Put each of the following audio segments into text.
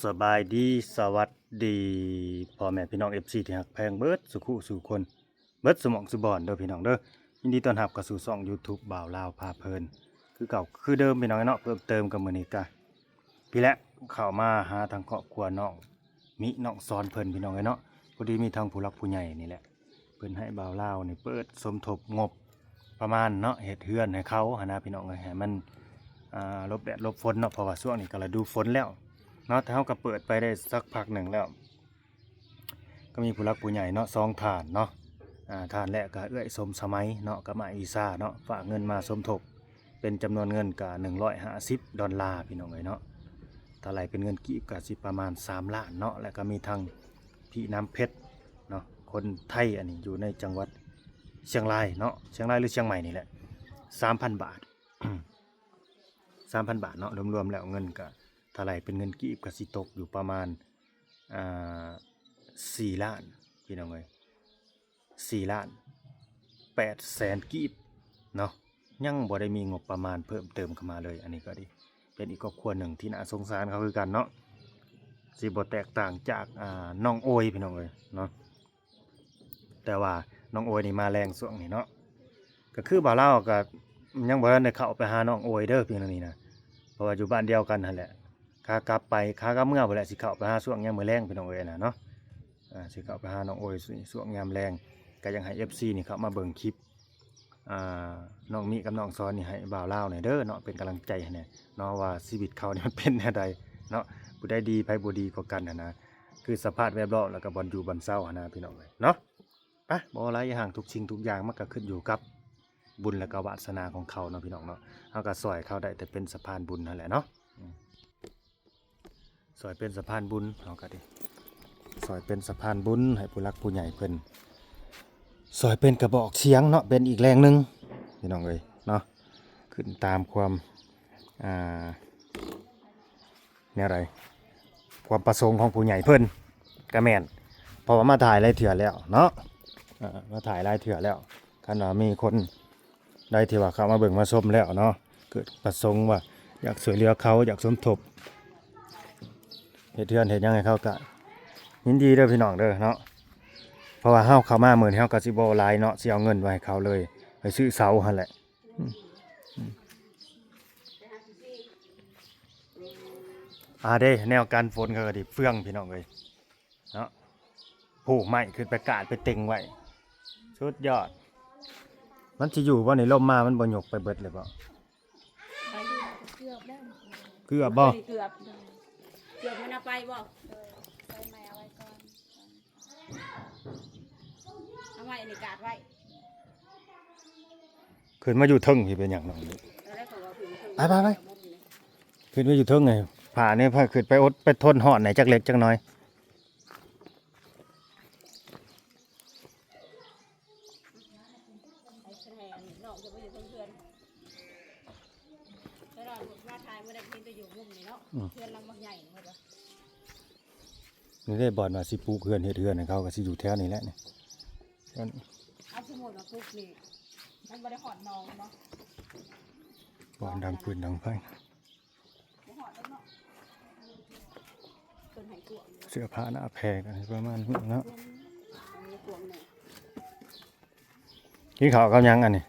สบายดีสวัสดีพ่อแม่พี่น้อง FC ที่ฮักแพงเบิดสุขุสู่คนเบิดสมองสุบอนเด้อพี่น้องเด้อยินดีต้อนรับเข้าสู่ช่อง YouTube บ่าวลาวพาเพลินคือเก่าคือเดิมพี่น้องเนาะเพิ่มเติมกับมื้อนี้กะพี่และเข้ามาหาทางครอบครัวน้องมิน้องซอนเพิ่นพี่น้องเนาะพอดีมีทางผู้หลักผู้ใหญ่นี่แหละเพิ่นให้บ่าวลาวนี่เปิดสมทบงบประมาณเนาะเฮ็ดเฮือนให้เขาหันนะพี่น้องให้มันหลบแดดหลบฝนเนาะเพราะว่าช่วงนี้ก็ฤดูฝนแล้วเนาะแต่เขาก็เปิดไปได้สักพักหนึ่งแล้ว ก็มีผู้รักผู้ใหญ่เนาะ2ฐานเนาะฐานแรกก็เอื้อยสมสมัยเนาะกับมาอีซ่าเนาะฝากเงินมาสมทบเป็นจำนวนเงินก็$150พี่น้องเอ้ยเนาะถ้าไหลเป็นเงินกีบก็สิประมาณ3 ล้านเนาะแล้วก็มีทางพี่น้ำเพชรเนาะคนไทยอันนี้อยู่ในจังหวัดเชียงรายเนาะเชียงรายหรือเชียงใหม่นี่แหละ 3,000 บาท 3,000 บาทเนาะรวมๆแล้วเงินก็ถ้าไหลเป็นเงินกีบก็สิตกอยู่ประมาณอ่า4 ล้านพี่น้องเอ้ย4,800,000กีบเนาะยังบ่ได้มีงบประมาณเพิ่มเติมเข้ามาเลยอันนี้ก็ดีเป็นอีกครอบครัวหนึ่งที่น่าสงสารเขาคือกันเนาะสิบ่แตกต่างจากน้องโอยพี่น้องเอ้ยเนาะแต่ว่าน้องโอยนี่มาแรงช่วงนี้เนาะก็คือบ่าวเล่าก็ยังบ่ทันได้เข้าไปหาน้องโอยเด้อพี่น้องนี่นะเพราะว่าอยู่บ้านเดียวกันนั่นแหละขากลับไปขากลับเมื่อพุ่นแหละสิเข้าไปหาช่วงยามมื้อแลงพี่น้องเอ้ยน่ะเนาะ สิเข้าไปหาน้องโอยช่วงยามแรงก็ยังให้ FC นี่เข้ามาเบิ่งคลิปน้องมิกับน้องซอนนี่ให้บ่าวลาวหน่อยเด้อเนาะเป็นกำลังใจให้แหน่เนาะว่าชีวิตเขานี่มันเป็นแนวใดเนาะผู้ใดดีไผบ่ดีกว่ากันนะคือสภาพแวดล้อมแล้วก็บ่อนอยู่บ่อนเซานะพี่น้องเอ้ยเนาะไปบ่หลายอย่างทุกสิ่งทุกอย่างมันก็ขึ้นอยู่กับบุญและก็วาสนาของเขาเนาะพี่น้องเนาะเฮาก็ช่วยเขาได้แต่เป็นสะพานบุญนั่นแหละเนาะช่วยเป็นสะพานบุญเฮาก็ดี ซอยเป็นสะพานบุญให้ผู้รักผู้ใหญ่เพิ่นซอยเป็นกระบอกเสียงเนาะเป็นอีกแรงหนึงพี่น้องเอ้ยเนาะขึ้นตามความอ่าเนี่ยอะไรความประสงค์ของผู้ใหญ่เพิ่นกระแม่นเพราะว่ามาถ่ายหลายเถื่อแล้วเนาะมาถ่ายหลายเถื่อแล้วคันว่ามีคนได้ที่ว่าเขามาเบิ่งมาชมแล้วเนาะเกิดประสงค์ว่าอยากช่วยเหลือเขาอยากสมทบเฮ็ดเทือนเฮ็ดหยังให้เขาก็ ยินดีเด้อพี่น้องเด้อเนาะเพราะว่าเฮาเข้ามามื้อนี้เฮาก็สิบ่หลายเนาะสิเอาเงินไว้ให้เขาเลยไปซื้อเสาหั่นแหละเด้แนวการฝนก็ดิเฟื่องพี่น้องเอ้ยเนาะผูกไม้ขึ้นไปกาดไปเต็งไว้สุดยอดมันสิอยู่บ่ในลมมามันบ่ยกไปเบิดเลยบ่เกือบได้เกือบบ่เกือบมันเอาไปบ่ไปใหม่เอาไว้ก่อนเอาไว้ในกาดไว้ขึ้นมาอยู่เทิงพี่เป็นหยังน้องนี่ไปขึ้นมาอยู่เทิงไงผ่านี่พาขึ้นไปอดไปทนฮ้อนไหนจักเล็กจักน้อยนี่ได้บอลมาสิปลูกเฮือนเฮ็ดเฮือนให้เขาก็สิอยู่แถวนี้แหละนี่เอาสมุดมาปลูกนี่มันบ่ได้หอดนองเนาะบอลดังปืนดังไฟเสื้อผ้าหน้าแพรกันประมาณนี้เนาะกินข้าวกับยังอันนี้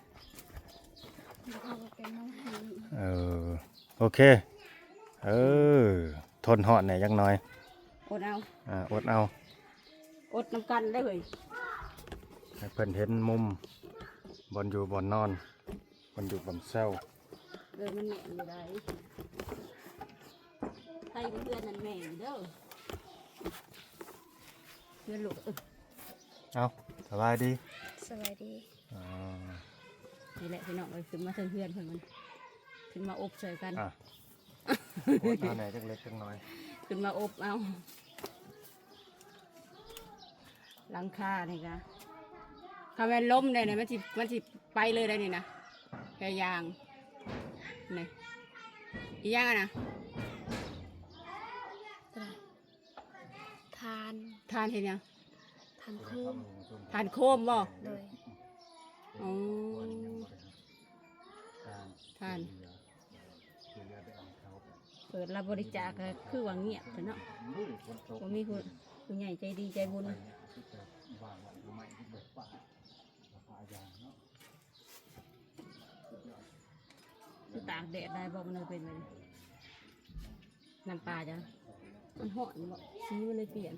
โอเคทนหอดหน่อยจักหน่อยอดเอาอดเอาอดน้ำกันได้เลยให้เพิ่นเห็นมุมบนอยู่บนนอนบนอยู่บนเซลเลยมันแหม่อยู่ได้ใครเพื่อนนั่นแหม่เด้อเพื่อนลูกเอาสบายดีสบายดีนี่แหละพี่น้องเลยขึ้นมาเพื่อนเพิ่นมันขึ้นมาอบเฉยกันอดเอาไหนจักเล็กจักน้อยขึ้นมาอบเอาหลังคานี่ค่ะถ้าแม่นล้มได้เนี่ยมันสิไปเลยได้นี่นะแค่ยางนี่อีย่างอะนะทานเห็นยังทานโคมบ่เลยอ๋อทานเ ปิดรับบริจาคก็คือว่าเงียบไปเนาะบ่มีผู้ใหญ่ใจดีใจบุญคือตากแดดได้บ่มันเลยเป็นไปน้ำปลาจ้ะมันหอนบ่สีมันเลยเปลี่ยน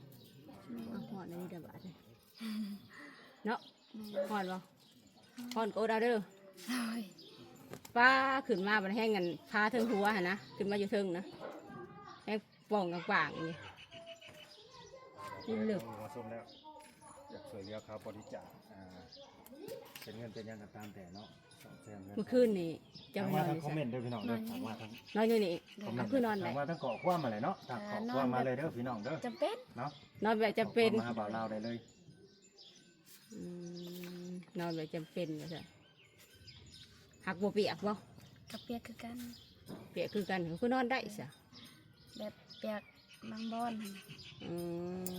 เอาหอนอันนี้เดี๋ยวบาดเลยเนาะหอนบ่หอนโกดเอาเด้อป้าขึ้นมาบันแห้งกันพาเทิงหัวหั่นนะขึ้นมาอยู่เทิงนะแห้งป่องกลางๆอย่างนี้นี่เหลือก มาส้มแล้วอยากช่วยเหลือเขาบริจาคเป็นเงินเป็นยังกันตามแต่เนาะ200,000 เมื่อคืนนี่จะ ถาม ไปน มา อน ทาง อยู่ คอม ไส เมนต์ด้วยพี่น้องเด้อถามมาทาง นอนอยู่นี่ คอมเมน เอา ต์ คือนอนไหน ถามมาทางเกาะคว้ามาเลยเนาะทางเกาะคว้ามาเลยเด้อพี่น้องเด้อ จำเป็น เนาะ นอนแบบจำเป็น มาหาบ่าวลาวได้เลย อืมนอนแบบจำเป็นว่าซะหักบ่เปียกบ่ กับเปียกคือกัน เปียกคือกันคือนอนได้ซะ แบบเปียกบางบอน อืม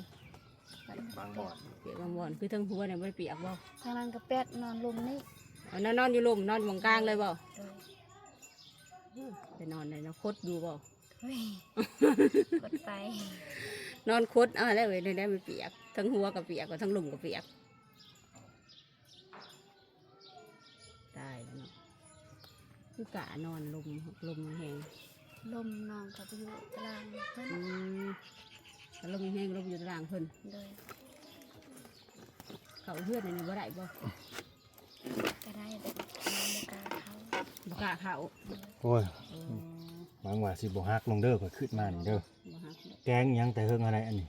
บางบ่อน เปียกบางวันคือทั้งหัวเนี่ยบ่ได้เปียกบ่ ทางนั้นกับเปียกนอนลุมนี่ เอานอนอยู่ลุ่มนอนตรงกลางเลยบ่ โดย ไปนอนในนคดอยู่บ่ เฮ้ยกดไป นอนคดเอาแล้วเว้ยได้มันเปียกทั้งหัวก็เปียกทั้งลุ่มก็เปียกตายแล้วเนาะคือกะนอนลมแห้ง ลมนอนกับอยู่ตารางเพิ่น แต่ลมแห้งลมอยู่ตารางเพิ่น โดย เขาเพื่อนในนี้บ่ได้บ่ ก็ได้แบบนอนบกล้าเขา บ่กล้าเขา โอ้ย เออ หวังว่าสิบ่ฮักลงเด้อเพิ่นขึ้นมานี่เด้อ บ่ฮักเด้อ แกงหยังแต่เฮิงอะไรอันนี้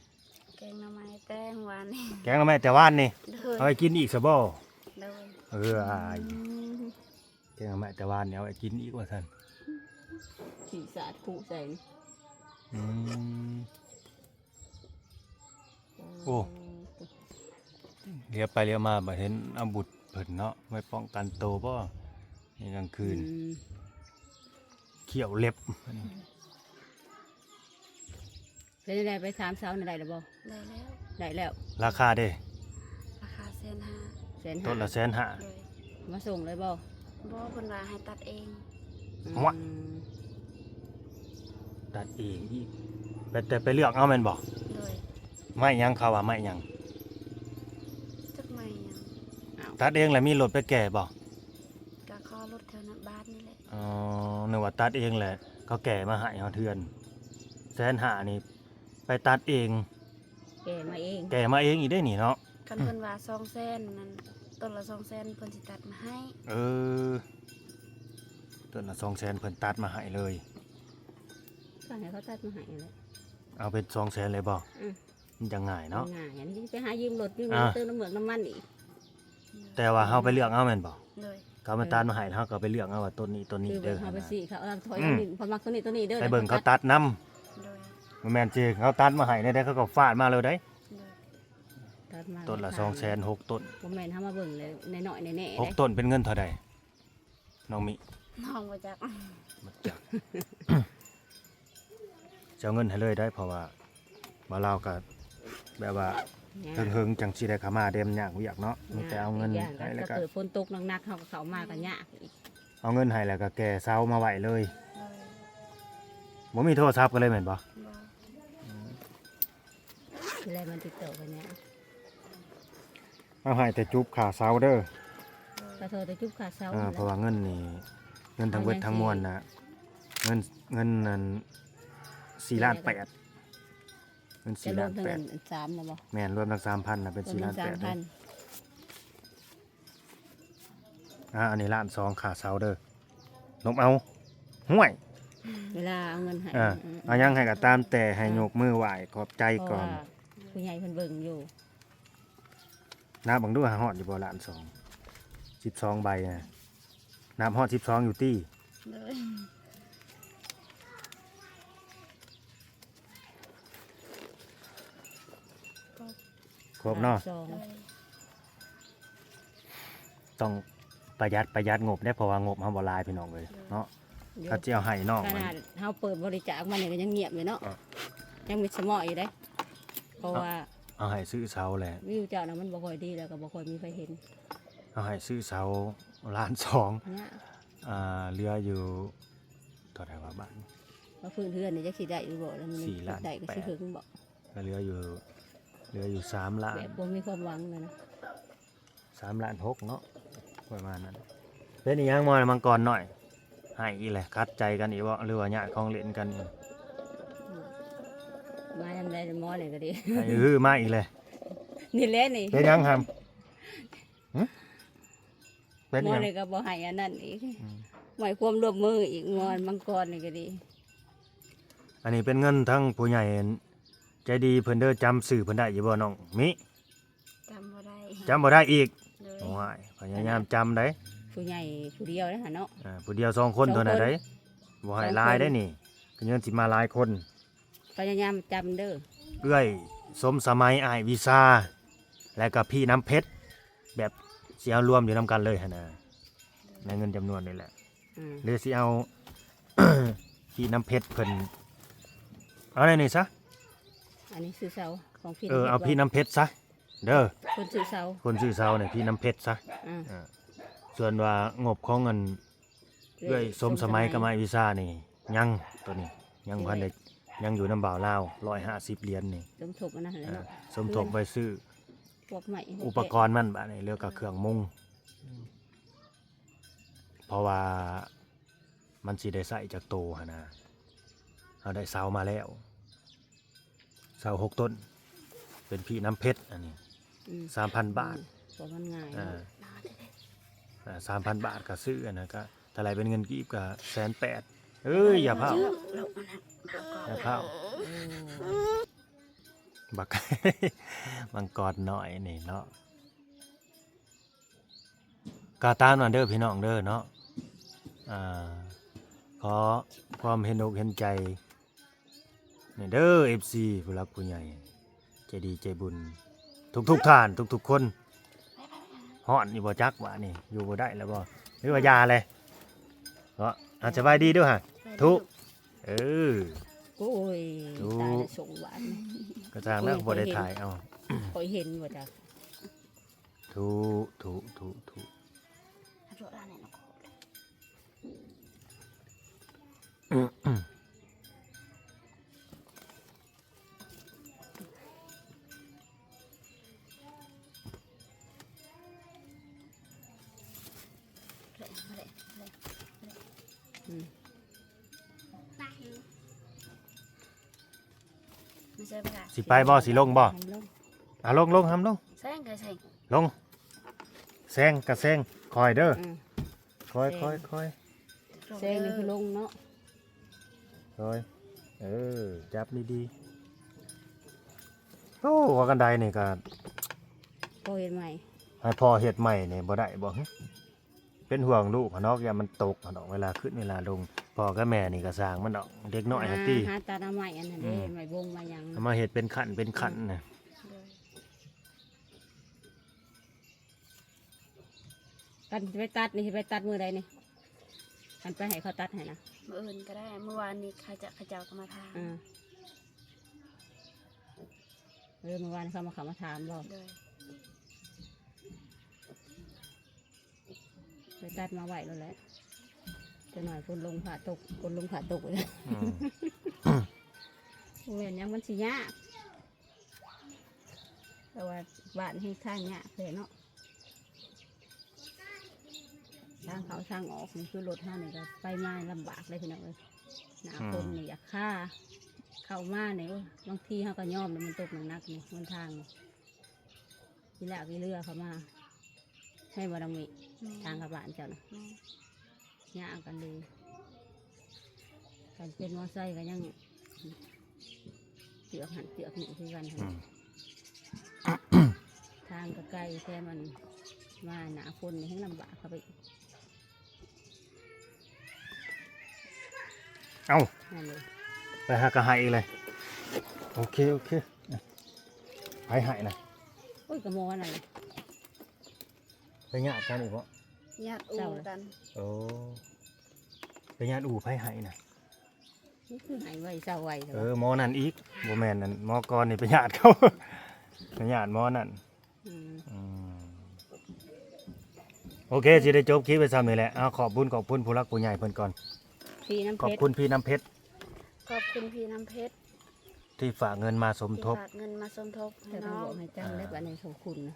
แกงหน่อไม้แต้งหวานนี่ แกงละแม่แต่ว่านนี่ โดย เอาไปกินอีกซะบ่ โดย อายแกงละแม่แต่ว่านนี่เอาไปกินอีกว่าซั่น ขี่สาดขู่ใส่นี่ อืม โอ้ เลี้ยวไปเลี้ยวมาบ่เห็นอาบุตรเพิ่นเนาะไว้ป้องกันโตวบ่ในกลางคืน อืม เขี้ยวเล็บ เป็นอะไรไปถามสาวในใดหรือบ่ ได้แล้ว ได้แล้ว ราคาเด้ ราคา1,500 แสน ต้ ห้าน ละ150,000 โดย มาส่งเลยบ่ บ่เพิ่นว่าให้ตัดเอง หัว อืม ตัดเองอีกแต่ไปเลือกเอาแม่นบ่ โดย ไม่หยังเขาว่าไม่หยัง จักไม่หยัง อ้าว ตัดเองแล้วมีรถไปแก่บ่ ก็ขอรถแถวนั้นบ้านนี่แหละ อ๋อนึกว่าตัดเองแหละเขาแก่มาให้เฮาเทือน150,000นี่ไปตัดเอง แกมาเอง แก่มาเองอีกได้นี่เนาะ คันเพิ่นว่า200,000นั่นต้นละ200,000เพิ่นสิตัดมาให้ เออต้นละ200,000เพิ่นตัดมาให้เลย ก็ให้เขาตัดมาให้เลย เอาเป็น200,000เลยบ่ อืม มันจะง่ายเนาะ ง่ายอันนี้ไปหายืมรถยืม อ่า เติมน้ำเหมืองน้ำมันอีก แต่ว่าเฮาไปเลือกเอาแม่นบ่ โดย เขามาตัดมาให้เฮาก็ไปเลือกเอาว่าต้นนี้ต้นนี้ คือ เด้อ เขาไป นะ สิเขาเอาถอย อืม ตัวนี้พอมักตัวนี้ตัวนี้เด้อ ไปเบิ่งเขาตัดนำ โดย บ่แม่นสิเขาตัดมาให้ได้เขาก็ฟาดมาเลยได้ โดย ตัดมา ต้นละ200,000 6ต้น บ่แม่นเฮามาเบิ่งเลยในน้อยในแน่ หกต้นเป็นเงินเท่าใดน้องมิ น้องมาจาก มาจัก จะเอาเงินให้เลยได้เพราะว่าบ่าวลาวก็แบบว่าเฮิงๆจังสิได้เข้ามาเดมยากเวียกเนาะมีแต่เอาเงิน ย่าง ให้แล้ว ก็ ก็ เกิดฝนตกหนักๆเขาก็เข้ามากันยากอีก เอาเงินให้แล้วก็แก่เซามาไว้เลย โดย บ่มีโทรศัพท์ก็เลยแม่นบ่ บ่ ทีแรกมันติดต่อกันเนี่ย เอาให้แต่จุบขาเซาเด้อ กระโทรแต่จุบขาเสา เพราะว่าเงินนี่เงินทั้งเบิดทั้งมวลน่ะเงินนั้น4ล้าน8เงิน จะ 4 รว ล้าม น ทั้ง 8 เงิน3นะบ่ แม่นรวมทั้ง 3,000น่ะเป็น รวม 4ล้าน ทั้ง 8เด้อ 3,000 อันนี้ล้าน2ขาเซาเด้อลบเอาห่วย เวลาเอาเงินให้ เอายังให้ก็ตามแต่ให้ยกมือไหว้ขอบใจ เพราะ ก่อ ว่าน ผู้ใหญ่เพิ่นเบิ่งอยู่ นับเบังดูหาฮอดอยู่บ่ล้าน2 12ใบนะนับฮอด12อยู่ตี้ โดย ครบเนาะ สอง โดย ต้องประหยัดงบได้เพราะว่างบเฮาบ่หลายพี่น้องเอ้ยเนาะถ้าสิเอาให้น้อง ข มัน นาดเฮาเปิดบริจาคมาเนี่ยก็ยังเงียบอยู่เนาะ อ่ะ ยังมีสมออยู่เด้เพราะว่า เอาให้ซื้อเสาแหละ วิวเจ้าน่ะมันบ่ค่อยดีแล้วก็บ่ค่อยมีใครเห็น เอาให้ซื้อเสาล้าน2 เนี่ย เหลืออยู่เท่าไหร่ว่าบาท ว่าพื้นเทือนนี่จะสิได้อยู่บ่แล้วมัน 4 ล้าน ได้ก็สิถึงบ่ ก็เหลืออยู่3 ล้าน แบบบ่มีความหวังนะ 3 ล้าน 6เนาะประมาณนั้นเป็นอีหยังมอมังกรหน่อยให้อีแหละคัดใจกันอีบ่หรือว่าญาติของเล่นกันอีก มาทำได้หมอนี่ก็ดี ให้มาอีกเลย นี่แหละนี่ เป็นหยังครับหึเป็น หม ห อ ยัง นี่ก็บ่ให้อันนั้นอีก อืม หมายความร่วมมืออีกงอนมังกรนี่ก็ดี อันนี้เป็นเงินทั้งผู้ใหญ่ใจดีเพิ่นเด้อจำสื่อเพิ่นได้อยู่บ่น้องมิ จำบ่ได้ จำบ่ได้อีก เลย โอ้ยพยายามจำได้ ผู้ใหญ่ผู้เดียวนะฮะเนาะ ผู้เดียว2 คนเท่านั้นได้บ่ให้หลายได้นี่เงินสิมาหลายคน พยายามจำเด้อ เอื้อยสมสมัยอ้ายวิซาและกับพี่น้ำเพชรแบบสิเอารวมอยู่นํกันเลยหั่นน่ะในเงินจำนวนนี่แหละ อืม หรือสิเอา พี่น้ำเพชรเพิ่นเอาได้นี่ซะ อันนี้ซื้อเสาของพี่ เอาพี่น้ำเพชรซะเด้อ คนซื้อเสา คนชื่อเซาเนี่ยพี่น้ำเพชรซะ อ่า ส่วนว่างบของเงินเอื้อยสมสมัยกับไม้วิซ่านี่ยังตัวนี้ยังพันเด็กยังอยู่น้ำบ่าวลาว150 เหรียญนี่ สมทบอันนั้นแหละเนาะ สมทบไปซื้อ พวกใหม่ อุปกรณ์มันบาดนี้เรียกกับเครื่องมุงเพราะว่ามันสิได้ใส่จากโตหั่นนะเอาได้เสามาแล้วเสา6 ต้น เป็นพี่น้ำเพชรอันนี้ อืม 3,000 บาท เพราะมันง่าย อ่า เนาะ 3,000 บาทก็ซื้ออันนะก็ถ้าไหรเป็นเงินกีบก็180,000เอ้ยอย่าเผา ลูกมันน่ะบอกก่อน อย่าเผา โอ้ บัก มังกรหน่อยนี่เนาะกาตามนั่นเด้อพี่น้องเด้อเนาะขอความเห็นอกเห็นใจนี่เด้อ FC ผู้รักผู้ใหญ่ใจดีใจบุญทุกท่านทุกคนฮ้อนอยู่บ่จักว่านี่อยู่บ่ได้แล้วบ่หรือว่ายาเลยเนาะสบายดีเด้วยฮะทุกเออ โอ้ย ถูก ตายแล้วส่งหวาน กระจางแล้วบ่ได้ถ่ายเอา คอยเห็นว่าจ้ะ ถูก รถร้านไหนเนาะ อืม ไม่ใช่ประกาศ สิไปบ่สิลงบ่ ให้ลง ลงห้ำลง แซงก็แซง ลงแซงกะแซงคอยเด้อ อืม คอย แซงนี่คือลงเนาะ เออจับดีๆโอ้ว่ากันไดนี่ก็ พอเห็นใหม่ ให้พ่อเฮ็ดใหม่นี่บ่ได้บ่หึเป็นห่วงลูกพะเนอกอย่ามันตกพะเนอกเวลาขึ้นเวลาลงพ่อกับแม่นี่ก็สร้างมันดอกเด็กน้อยหั่นติ หาตาหน้าใหม่อันนั้นเด้ใหม่บงมาหยัง เอามาเฮ็ดเป็นขั้นน่ะ เลย กันไปตัดนี่สิไปตัดมือใดนี่กันไปให้เขาตัดให้นะ มื้ออื่นก็ได้เมื่อวานนี้เขาเจ้าก็มาทาน อ่าเมื่อวานเขามาถามบอก เลย ไปตัดมาไหวแล้วแหละจะหน่อยคนลงผ่าตกคนลงผ่าตกเลย อืม เว้นยังมันสิยากแต่ว่าบ้านให้ทางยากเลยเนาะทางเขาทางออกนี่คือรถห้านี่ก็ไปมาลำบากเลยพี่น้องเลยหนาคนนี่อยากฆ่าเข้ามาเนี่ยบางทีเขาก็ย่อมเลยมันตกหนักๆนี่มันทางนี่ทีแรกมีเรือเขามาให้บารมี แม่ ทางกับบ้านเจ้านะ แม่ ยากกันเลยการเป็นมอไซค์ก็ยังเจือกหันเจือกหนีคือกัน อืม ทางก็ไกลแต่มันมาหนาฝนนี่ให้ลำบากเข้าไปอีก เอ้า นั่นเลย ไปหากระหายอีกเลยโอเคไปหายนะ โอ้ยกระโมอะไร ไปญาติกันอีกบ่ ญาติอู่กัน โอ้ไปญาติอู่ไปหายนะ นี่คือหายไวเศร้าไวแต่ หมอนั่นอีกบ่แม่นนั่นหมอกรนี่ไปญาติเขา ไปญาติหมอนั่น อืมโอเคสิได้จบคลิปไปซ้ำนี่แหละเอาขอบคุณผู้รักผู้ใหญ่เพิ่นก่อน พี่น้ำ ขอบ เพชร คุณพี่น้ำเพชร ขอบคุณพี่น้ำเพชร ที่ฝากเงินมาสม ที่ ทบ ฝากเงินมาสมทบให้ แต่ต้อง น้อบ อง กให้จำได้ว่าในขอบคุณนะ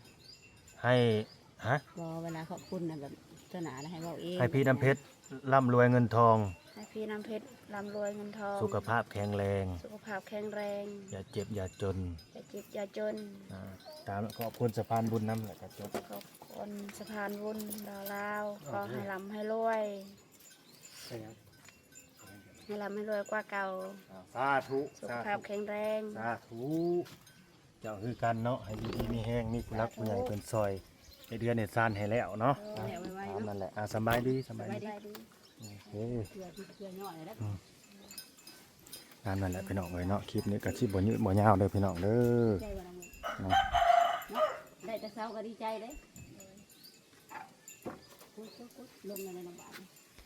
ให้ฮะ บ่เวลาขอบคุณน่ะแบบเจ้าหนาน่ะให้เว้าเอง ให้พี่น้ำเพชรร่ำรวยเงินทอง ให้พี่น้ำเพชรร่ำรวยเงินทอง สุขภาพแข็งแรง สุขภาพแข็งแรง อย่าเจ็บอย่าจน อย่าเจ็บอย่าจน อ่าตามขอบคุณสะพานบุญน้ำแหละครับจบ ขอบคุณสะพานบุญดาวลาวขอให้ร่ำให้รวย ให้ร่ำให้รวยกว่าเก่า สาธุ สุขภาพแข็งแรง สาธุเจ้าคือกันเนาะให้ดีมีแห้งมีผู้รักผู้ใหญ่เพิ่นซอยในเดือนในซานให้แล้วเนาะ เอาแล้วไว้ ตาม ๆเนาะ นั่นแหละสบายดีสบาย ส ดี บายดี โอเค เพื่อย่อยแล้ว ตามนั่นแหละพี่น้องเอ้ยเนาะคลิปนี้ก็สิบ่ยืดบ่ยาวเด้อพี่น้องเด้อ ใจว่าน้อง เนาะ ได้แต่เช้าก็ดีใจเด้ลงในน้ำบาด